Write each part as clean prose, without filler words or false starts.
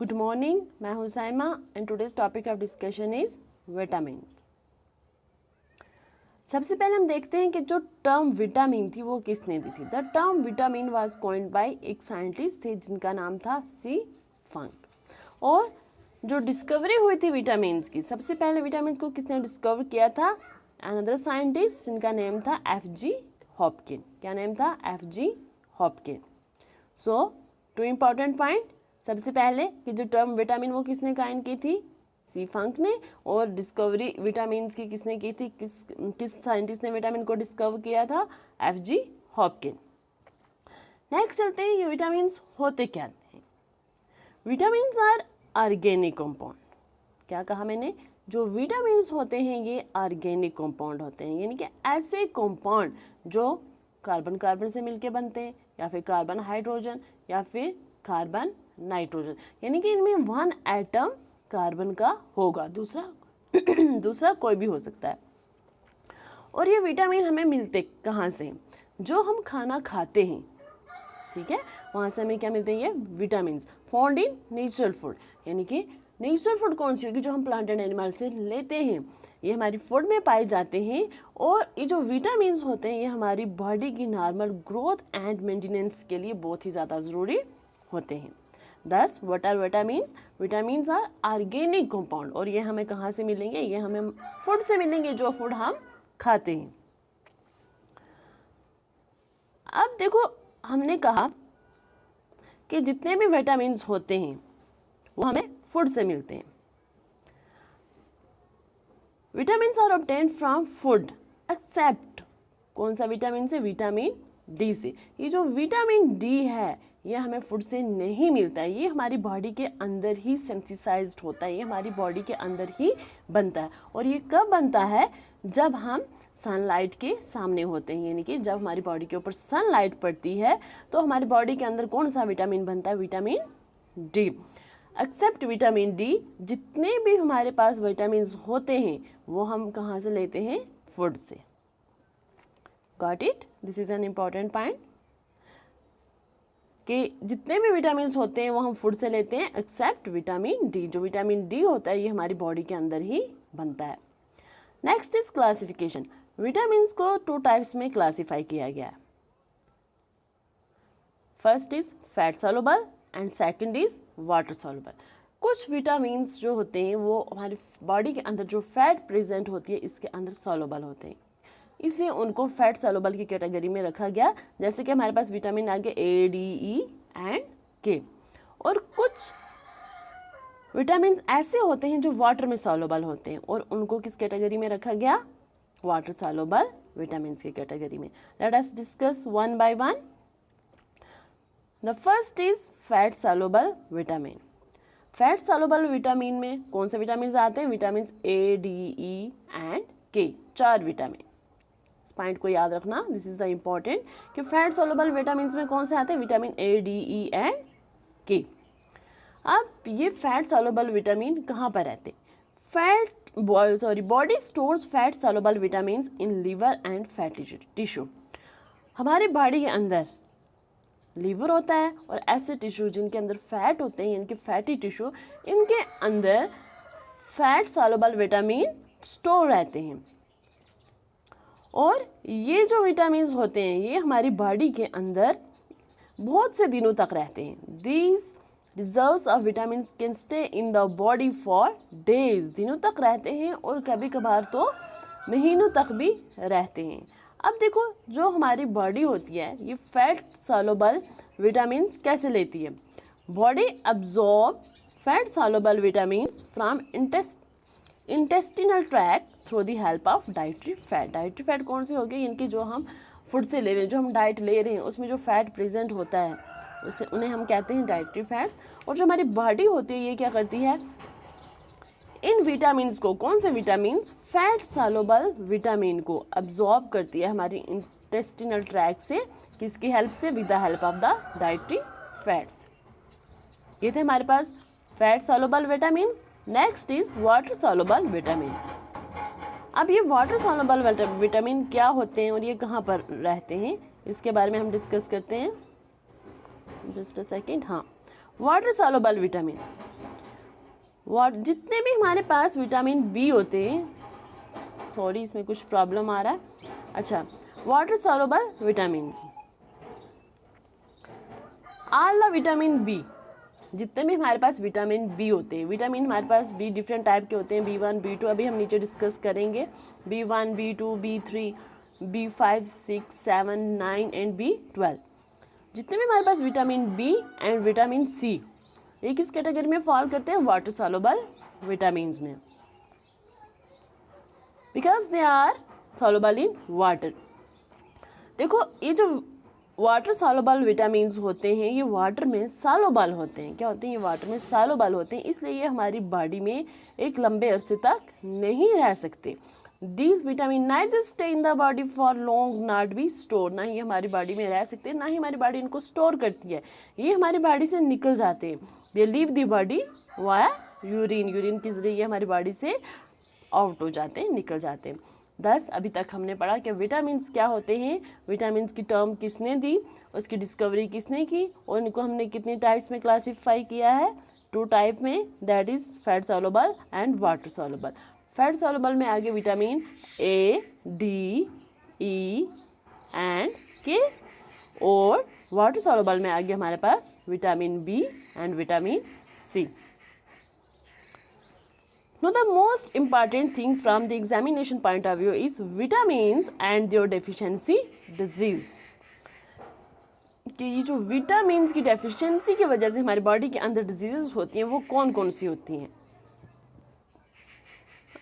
Good morning, मैं हूं Saima and today's topic of discussion is vitamin. सबसे पहले हम देखते हैं कि जो टर्म विटामिन थी वो किसने दी थी। The term vitamin was coined bye एक साइंटिस्ट थे जिनका नाम था सी फंक। और जो डिस्कवरी हुई थी विटामिन की, सबसे पहले विटामिन को किसने डिस्कवर किया था? अनदर साइंटिस्ट जिनका नेम था एफ.जी. हॉपकिन। क्या नेम था? F G. Hopkin. So two important point, सबसे पहले कि जो टर्म विटामिन वो किसने काइन की थी? सी फंक ने। और डिस्कवरी विटामिन की किसने की थी? किस साइंटिस्ट ने विटामिन को डिस्कवर किया था? एफ.जी. हॉपकिन। नेक्स्ट चलते हैं, ये विटामिन होते क्या हैं? Vitamin are organic compound. क्या कहा मैंने? जो विटामिन होते हैं ये ऑर्गेनिक कंपाउंड होते हैं, यानी कि ऐसे कंपाउंड जो कार्बन कार्बन से मिलके बनते हैं, या फिर कार्बन हाइड्रोजन, या फिर कार्बन नाइट्रोजन, यानी कि इनमें वन एटम कार्बन का होगा, दूसरा कोई भी हो सकता है। और ये विटामिन हमें मिलते कहाँ से? जो हम खाना खाते हैं, ठीक है, वहाँ से हमें क्या मिलते हैं? ये vitamin found in natural food. यानी कि नेचुरल फूड कौन सी होगी? जो हम प्लांट एंड एनिमल से लेते हैं, ये हमारी फूड में पाए जाते हैं। और ये जो विटामिन होते हैं ये हमारी बॉडी की नॉर्मल ग्रोथ एंड मेंटेनेंस के लिए बहुत ही ज़्यादा ज़रूरी होते हैं। Thus what are vitamins? Vitamins are organic compound. और ये हमें कहाँ से मिलेंगे? ये हमें फूड से मिलेंगे, जो फूड हम खाते हैं। अब देखो, हमने कहा कि जितने भी विटामिन्स होते हैं वो हमें फूड से मिलते हैं। Vitamins are obtained from food except कौन सा विटामिन से? विटामिन डी से। ये जो विटामिन डी है ये हमें फूड से नहीं मिलता है, ये हमारी बॉडी के अंदर ही सिंथेसाइज्ड होता है, ये हमारी बॉडी के अंदर ही बनता है। और ये कब बनता है? जब हम सनलाइट के सामने होते हैं, यानी कि जब हमारी बॉडी के ऊपर सनलाइट पड़ती है तो हमारी बॉडी के अंदर कौन सा विटामिन बनता है? Vitamin D. Except vitamin D, जितने भी हमारे पास विटामिन होते हैं वो हम कहाँ से लेते हैं? फूड से। Got it? This is an important point कि जितने भी विटामिन होते हैं वो हम फूड से लेते हैं एक्सेप्ट विटामिन डी। जो विटामिन डी होता है ये हमारी बॉडी के अंदर ही बनता है। Next is classification. विटामिन को 2 टाइप्स में क्लासिफाई किया गया है। First is fat soluble and second is water soluble. कुछ विटामिन जो होते हैं वो हमारी बॉडी के अंदर जो फैट प्रेजेंट होती है इसके अंदर सॉल्युबल होते हैं, इसलिए उनको फैट सॉल्युबल की कैटेगरी में रखा गया। जैसे कि हमारे पास विटामिन आ गए ए, डी, ई एंड के। और कुछ विटामिन ऐसे होते हैं जो वाटर में सॉल्युबल होते हैं और उनको किस कैटेगरी में रखा गया? वाटर सॉल्युबल विटामिन की कैटेगरी में। Late us discuss one by one. The first is fat soluble vitamin. Fat soluble vitamin में कौन से विटामिन आते हैं? Vitamin A, D, E and के, 4 विटामिन। इस पॉइंट को याद रखना, दिस इज द इम्पॉर्टेंट कि फैट सॉल्युबल विटामिन में कौन से आते हैं? Vitamin A, D, E and के। अब ये फैट सॉल्युबल विटामिन कहाँ पर रहते? Body stores fat soluble vitamin in liver and fatty tissue. हमारे बॉडी के अंदर लीवर होता है और ऐसे टिश्यू जिनके अंदर फैट होते हैं, यानी कि फैटी टिश्यू, इनके अंदर फैट सॉल्युबल विटामिन स्टोर रहते हैं। और ये जो विटामिन होते हैं ये हमारी बॉडी के अंदर बहुत से दिनों तक रहते हैं। These reserves of vitamin can stay in the body for days. दिनों तक रहते हैं और कभी कभार तो महीनों तक भी रहते हैं। अब देखो, जो हमारी बॉडी होती है ये फैट सॉल्युबल विटामिन कैसे लेती है? Body absorb fat soluble vitamin from intestinal tract through the help of dietary fat. Dietary fat कौन सी होगी? इनकी जो हम फूड से ले रहे हैं, जो हम डाइट ले रहे हैं उसमें जो फैट प्रेजेंट होता है उसे उन्हें हम कहते हैं डाइटरी फैट्स। और जो हमारी बॉडी होती है ये क्या करती है? इन विटामिन को, कौन से विटामिन? फैट सॉल्युबल विटामिन को अब्जॉर्ब करती है हमारी इंटेस्टिनल ट्रैक्ट से। किसकी हेल्प से? With the help of the dietary fats. ये थे हमारे पास fat soluble vitamin. Next is water soluble vitamin. अब ये वाटर सॉल्युबल विटामिन क्या होते हैं और ये कहाँ पर रहते हैं, इसके बारे में हम डिस्कस करते हैं। Just a second. हाँ, वाटर सॉल्युबल विटामिन जितने भी हमारे पास विटामिन बी होते हैं, सॉरी इसमें कुछ प्रॉब्लम आ रहा है, अच्छा, water soluble vitamin, all the vitamin B, जितने भी हमारे पास विटामिन बी होते हैं, विटामिन हमारे पास बी डिफरेंट टाइप के होते हैं, B1 B2 अभी हम नीचे डिस्कस करेंगे, B1 B2 B3 B5 6 7 9 and B12। जितने भी हमारे पास vitamin B and vitamin C, ये किस कैटेगरी में फॉल करते हैं? वाटर सॉल्युबल विटामिन में, because they are soluble in water. देखो ये जो वाटर सॉल्युबल विटामिन होते हैं ये वाटर में सॉल्युबल होते हैं। क्या होते हैं? ये वाटर में सॉल्युबल होते हैं, इसलिए ये हमारी बॉडी में एक लंबे अरसे तक नहीं रह सकते। These vitamin neither stay in the body for long not be stored, ना ही हमारी बॉडी में रह सकते हैं, ना ही हमारी बॉडी इनको स्टोर करती है, ये हमारी बॉडी से निकल जाते हैं। They leave the body via urine, urine के जरिए ये हमारी बॉडी से आउट हो जाते हैं, निकल जाते हैं। 10 अभी तक हमने पढ़ा कि विटामिन्स क्या होते हैं, विटामिन्स की टर्म किसने दी, उसकी डिस्कवरी किसने की, और इनको हमने कितने टाइप्स में क्लासीफाई किया है? 2 टाइप में, that is fat soluble and water soluble. Fat soluble में आगे vitamin A, D, E and K, और वाटर सॉल्युबल में आगे हमारे पास vitamin B and vitamin C. Now the most important thing from the examination point of view is vitamins and their deficiency disease. कि ये जो विटामिन्स की deficiency की वजह से हमारी बॉडी के अंदर डिजीजेस होती हैं वो कौन कौन सी होती हैं?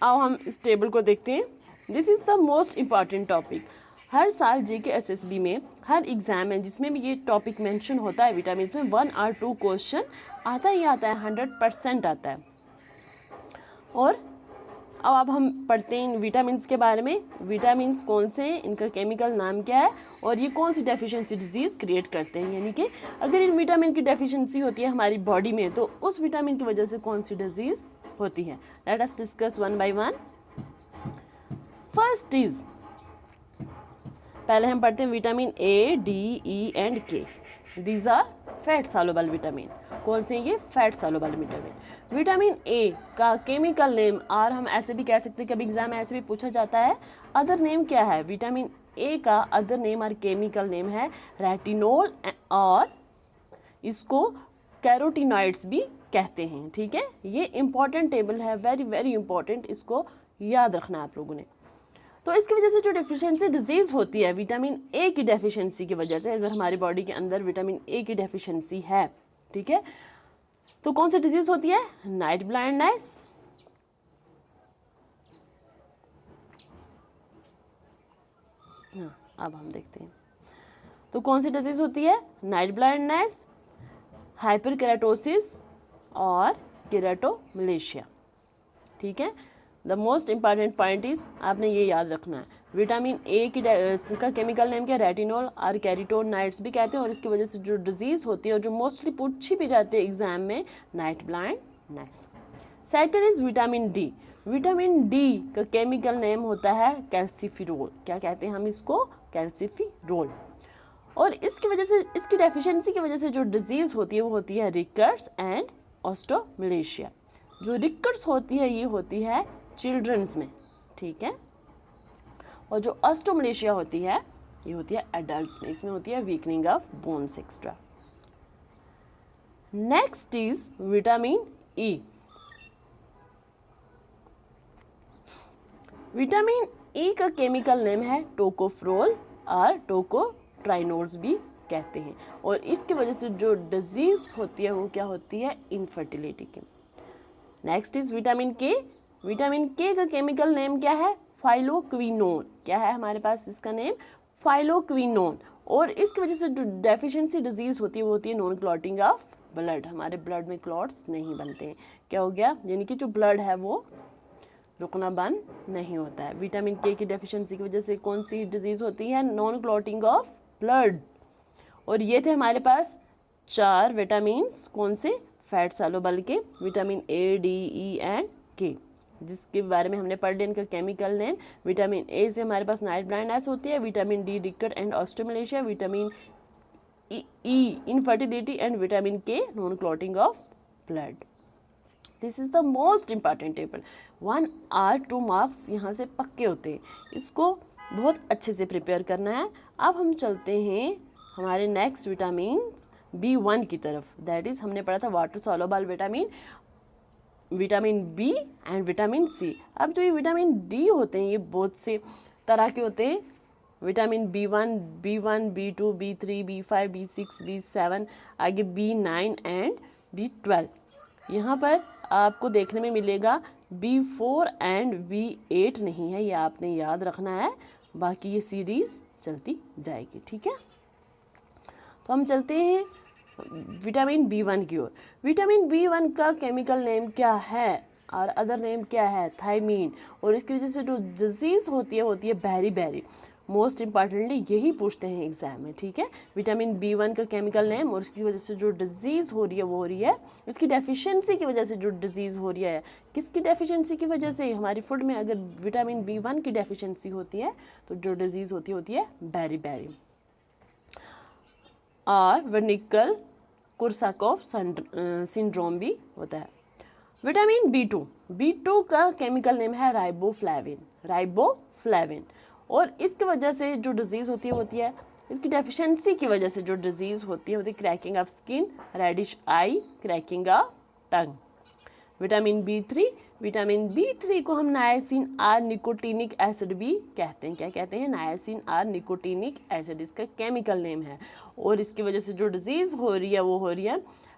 आओ हम इस टेबल को देखते हैं। This is the most important topic. हर साल JK SSB में हर एग्ज़ाम में जिसमें भी ये टॉपिक मेंशन होता है विटामिन में 1 और 2 क्वेश्चन आता ही आता है, 100% आता है। और अब हम पढ़ते हैं इन विटामिन्स के बारे में। विटामिन्स कौन से हैं, इनका केमिकल नाम क्या है, और ये कौन सी डेफिशिएंसी डिजीज़ क्रिएट करते हैं। यानी कि अगर इन विटामिन की डेफिशिएंसी होती है हमारी बॉडी में तो उस विटामिन की वजह से कौन सी डिजीज़ होती है। Let us discuss one by one. First is, पहले हम पढ़ते हैं vitamin A, D, E and K. These are fat soluble vitamin. कौन से? ये fat soluble vitamin. Vitamin A का केमिकल नेम, और हम ऐसे भी कह सकते हैं, कभी एग्जाम में ऐसे भी पूछा जाता है, अदर नेम क्या है? विटामिन ए का अदर नेम और केमिकल नेम है रेटिनोल, और इसको कैरोटीनॉइड्स भी कहते हैं। ठीक है, ये इंपॉर्टेंट टेबल है, वेरी वेरी इंपॉर्टेंट, इसको याद रखना है आप लोगों ने। तो इसकी वजह से जो डेफिशिएंसी डिजीज़ होती है विटामिन ए की डेफिशिएंसी की वजह से, अगर हमारी बॉडी के अंदर विटामिन ए की डेफिशिएंसी है, ठीक है, तो कौन सी डिजीज़ होती है? नाइट ब्लाइंडनेस, हाँ अब हम देखते हैं तो कौन सी डिजीज़ होती है? नाइट ब्लाइंडनेस, हाइपरकेराटोसिस और केराटोमलेशिया। ठीक है, the most important point is, आपने ये याद रखना है, विटामिन ए की का केमिकल नेम क्या? रेटिनोल और कैरोटीनॉइड्स भी कहते हैं, और इसकी वजह से जो डिजीज़ होती है और जो मोस्टली पूछी भी जाती है एग्जाम में, night blindness. Second is vitamin D. Vitamin D का केमिकल नेम होता है कैल्सिफिरोल। क्या कहते हैं हम इसको? कैल्सिफिरोल। और इसकी वजह से, इसकी डेफिशिएंसी की वजह से जो डिजीज़ होती है वो होती है रिकट्स एंड ऑस्टोमलेशिया। जो रिकट्स होती है ये होती है चिल्ड्रंस में, ठीक है, और जो ऑस्टोमलेशिया होती है ये होती है एडल्ट्स में, इसमें होती है weakening of bones extra. Next is vitamin E. Vitamin E का केमिकल नेम है टोकोफ्रोल और टोकोट्राइनोल्स भी कहते हैं, और इसकी वजह से जो डिजीज होती है वो क्या होती है? इनफर्टिलिटी की। नेक्स्ट इज विटामिन के। विटामिन के का केमिकल नेम क्या है? फाइलोक्विनोन। क्या है हमारे पास इसका नेम? फाइलोक्विनोन। और इसकी वजह से जो डेफिशिएंसी डिजीज होती है वो होती है नॉन क्लॉटिंग ऑफ ब्लड। हमारे ब्लड में क्लॉट्स नहीं बनते हैं। क्या हो गया? यानी कि जो ब्लड है वो रुकना बंद नहीं होता है। विटामिन के की डेफिशिएंसी की वजह से कौन सी डिजीज होती है? Non clotting of blood. और ये थे हमारे पास 4 विटामिन्स, कौन से? फैट सॉल्युबल के, vitamin A, D, E and के, जिसके बारे में हमने पढ़ लिया इनका केमिकल नेम। विटामिन ए से हमारे पास नाइट ब्लाइंडनेस होती है, vitamin D ricket and osteomalacia, vitamin E infertility and vitamin K non clotting of blood. This is the most important table. 1 और 2 मार्क्स यहाँ से पक्के होते हैं, इसको बहुत अच्छे से प्रिपेयर करना है। अब हम चलते हैं हमारे नेक्स्ट विटामिन B1 की तरफ, दैट इज़ हमने पढ़ा था water soluble vitamin, vitamin B and vitamin C. अब जो ये विटामिन डी होते हैं ये बहुत से तरह के होते हैं, vitamin B1, B2, B3, B5, B6, B7, आगे B9 एंड B12। यहाँ पर आपको देखने में मिलेगा B4 एंड B8 नहीं है, ये आपने याद रखना है, बाकी ये सीरीज़ चलती जाएगी, ठीक है। तो हम चलते हैं विटामिन B1 की ओर। विटामिन B1 का केमिकल नेम क्या है और अदर नेम क्या है? थायमीन। और इसकी वजह से जो डिजीज़ होती है बेरी। मोस्ट इम्पॉर्टेंटली यही पूछते हैं एग्जाम में, ठीक है। विटामिन B1 का केमिकल नेम और इसकी वजह से जो डिजीज़ हो रही है वो हो रही है, इसकी डेफिशिएंसी की वजह से जो डिजीज़ हो रही है। किसकी डेफिशिएंसी की वजह से? हमारी फूड में अगर विटामिन B1 की डेफिशिएंसी होती है तो जो डिजीज़ होती है बेरी। और वर्निकल कुर्साकॉफ सिंड्रोम भी होता है। विटामिन B2 का केमिकल नेम है राइबोफ्लेविन। और इसकी वजह से जो डिजीज़ होती है इसकी डेफिशिएंसी की वजह से जो डिजीज़ होती है cracking of skin, reddish eye, cracking of tongue. Vitamin B3 को हम नायासिन आर निकोटीनिक एसिड भी कहते हैं। क्या कहते हैं? नायासिन आर निकोटीनिक एसिड इसका केमिकल नेम है। और इसकी वजह से जो डिजीज़ हो रही है वो हो रही है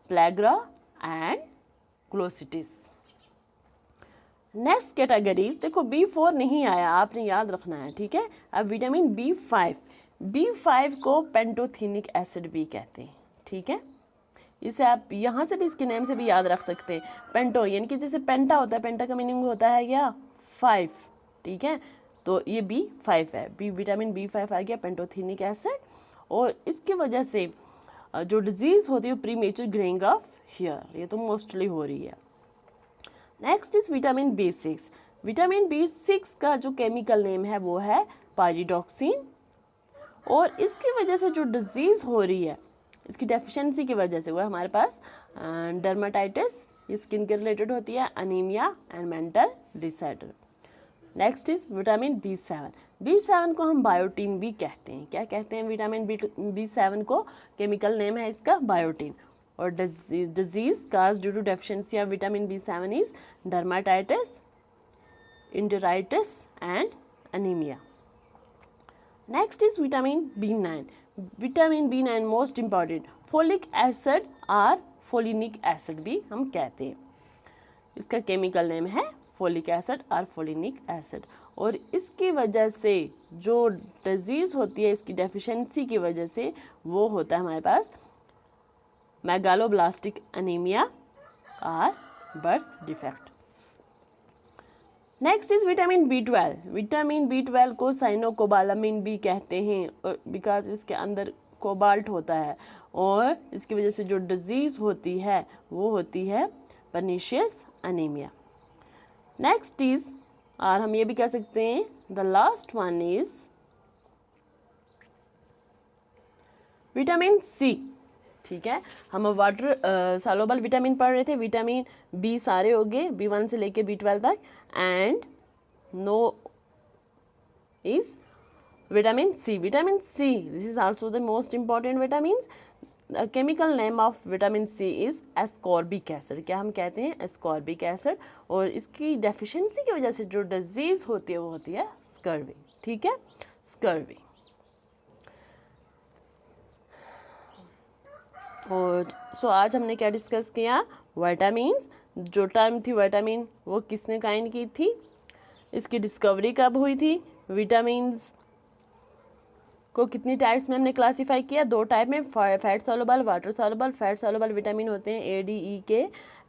pellagra and glossitis. Next categories देखो, B4 नहीं आया, आपने याद रखना है, ठीक है। अब विटामिन B5 को पेंटोथेनिक एसिड भी कहते हैं, ठीक है। इसे आप यहाँ से भी इसके नेम से भी याद रख सकते हैं। पेंटो यानी कि जैसे पेंटा होता है, पेंटा का मीनिंग होता है क्या? 5, ठीक है। तो ये B5 है, विटामिन B5 आ गया पेंटोथेनिक एसिड। और इसकी वजह से जो डिजीज़ होती है प्रीमेच्योर ग्रेइंग ऑफ हेयर, ये तो मोस्टली हो रही है। Next is vitamin B6। Vitamin B6 का जो केमिकल नेम है वो है पायरिडॉक्सिन। और इसकी वजह से जो डिजीज़ हो रही है इसकी डेफिशिएंसी की वजह से वो है हमारे पास डर्माटाइटिस, ये स्किन के रिलेटेड होती है, anaemia and mental disorder. Next is vitamin B7 को हम बायोटीन भी कहते हैं। क्या कहते हैं? विटामिन B7 को केमिकल नेम है इसका बायोटीन। और disease cause due to deficiency of vitamin B7 is dermatitis, enteritis and anaemia. Next is vitamin B9 most important, folic acid और फोलिनिक एसिड भी हम कहते हैं। इसका केमिकल नेम है फोलिक एसिड और फोलिनिक एसिड। और इसकी वजह से जो डिजीज़ होती है इसकी डेफिशिएंसी की वजह से वो होता है हमारे पास मेगालोब्लास्टिक अनीमिया और birth defect. Next is vitamin B12 को साइनोकोबालामिन भी कहते हैं बिकॉज इसके अंदर कोबाल्ट होता है। और इसकी वजह से जो डिजीज़ होती है वो होती है पर्निशियस अनीमिया। नेक्स्ट इज, और हम ये भी कह सकते हैं the last one is vitamin C, ठीक है। हम वाटर सॉल्युबल विटामिन पढ़ रहे थे, विटामिन B सारे हो गए, B1 से लेके B12 तक। And no is vitamin C। This is also the most important vitamins. Chemical name of vitamin C is ascorbic acid. क्या हम कहते हैं? Ascorbic acid. और इसकी डेफिशिएंसी की वजह से जो डिजीज़ होती है वो होती है स्कर्वी, ठीक है, स्कर्वी। और आज हमने क्या डिस्कस किया? विटामिन्स। जो टर्म थी विटामिन वो किसने काइन की थी? इसकी डिस्कवरी कब हुई थी? विटामिन्स को कितनी टाइप्स में हमने क्लासीफाई किया? 2 टाइप में, fat soluble, water soluble. Fat soluble vitamin होते हैं A, D, E, K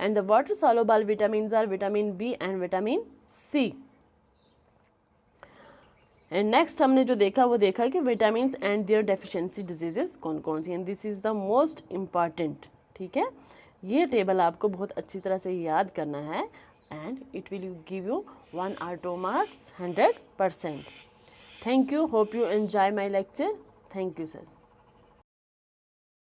and the water soluble vitamins are vitamin B and vitamin C। And next हमने जो देखा वो देखा कि vitamins and their deficiency diseases कौन कौन सी हैं। This is the most important, ठीक है। ये टेबल आपको बहुत अच्छी तरह से याद करना है and it will give you 1 or 2 marks 100%. Thank you. Hope you enjoy my lecture. Thank you, sir.